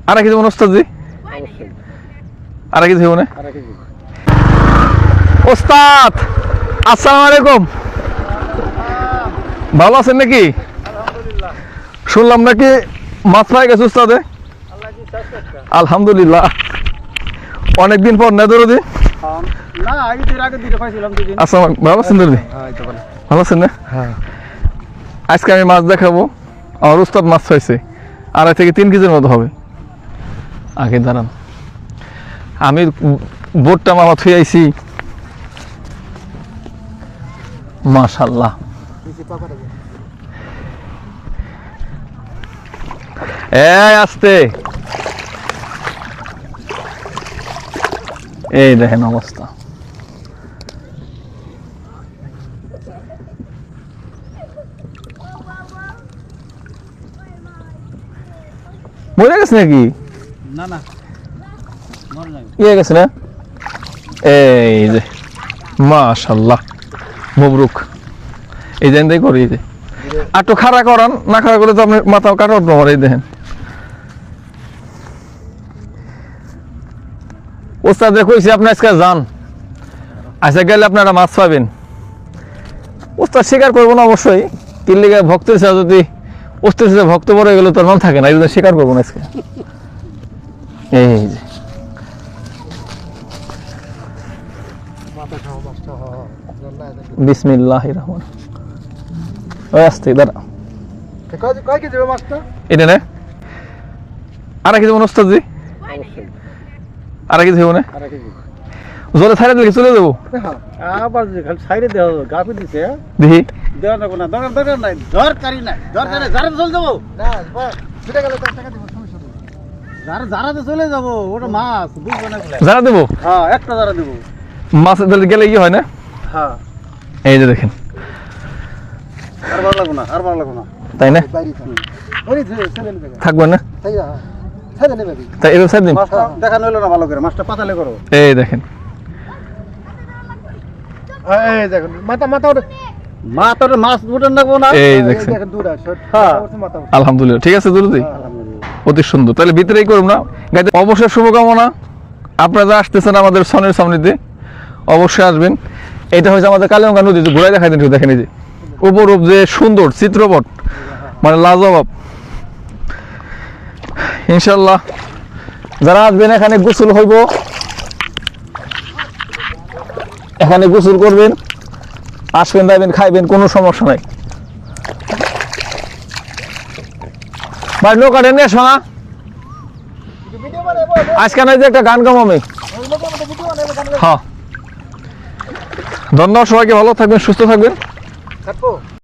আর কি দেবেন ওস্তাদ জি? আর কি দেবেন ওস্তাদ? আসসালামু আলাইকুম, ভালো আছেন নাকি? শুনলাম নাকি মাছ পাই গেছে ওস্তাদে? আলহামদুলিল্লাহ, অনেকদিন পর না দরদি? আচ্ছা ভালো আছেন দরদি? ভালো আছেন না? আজকে আমি মাছ দেখাবো। আমার উস্তাদ মাছ পাইছে 2.5 থেকে 3 কেজির মতো হবে। আগে দাঁড়ান, আমি বোটটা মামা থুয়ে আইছি। মাশাআল্লাহ, আস্তে এই দেখেন অবস্থা। মরে গেছে নাকি? না না মরে নাই, ইয়ে গেছে না? এই যে মাশাআল্লাহ, মবরুক। এই যে এনদাই করি, এই যে একটু খাড়া করান, না খাড়া করলে তো আপনি মাথাও কাটা উঠবো। এই দেখেন ওস্তাদ কইছি আপনি আজকে যান, আজকে গেলে আপনারা মাছ পাবেন। ওস্তাদ স্বীকার করবো না অবশ্যই, কিল্লিগা ভক্তের সাথে যদি ওস্তাদের সাথে ভক্ত পড়ে গেলে তোর নাম থাকে না, এই জন্য স্বীকার করবো না আজকে। এই যে বিসমিল্লাহির রহমান, ওই আস্তে দাঁড়া। এটা না আর কি দেবেন ওস্তাদ জি? আর কি দেবো না? জলে ছাড়ে দিলে চলে যাবো। আবার সাইডে দেওয়া গাফি দিছে, দেখি দেওয়া যাবো না, দরকার নাই, দরকারই নাই, দরকারে যারা চলে যাবো, যারাতে চলে যাবো। ওটা মাছ বুঝবো না, যারা দেবো। হ্যাঁ একটা যারা দেবো। মাছ গেলে কি হয় না? হ্যাঁ এই যে দেখেন, আর ভালো লাগবো না, আর ভালো লাগবো না, তাই না? থাকবেন না? তাই এরকম সাইড দিন। মাছটা দেখানো হলো না ভালো করে, মাছটা পাতালে করো। এই দেখেন, এই দেখুন মাথা মাথা মাথার মাছ উঠে রাখবো না। এই দেখছেন, আলহামদুলিল্লাহ, ঠিক আছে দুরুদি, অতি সুন্দর। তাহলে ভিতরেই করুন না গাইতে। অবশ্যই শুভকামনা, আপনারা যা আসতেছেন আমাদের সনের সামনেতে অবশ্যই আসবেন। এটা হচ্ছে আমাদের কালিয়াগঞ্জ নদী, ঘুরাই দেখাই দেন, দেখেন এই যে উপরূপ যে সুন্দর চিত্রপট, মানে লাজবাব। ইনশাল্লাহ যারা আসবেন এখানে গোসল হইব, এখানে গোসল করবেন, আসবেন যাবেন খাইবেন, কোনো সমস্যা নাই। ভাই নৌকাটা নিয়ে আসো না, আজকে নাই যে একটা গান গাম আমি। হ্যাঁ, ধন্যবাদ সবাইকে, ভালো থাকবেন, সুস্থ থাকবেন।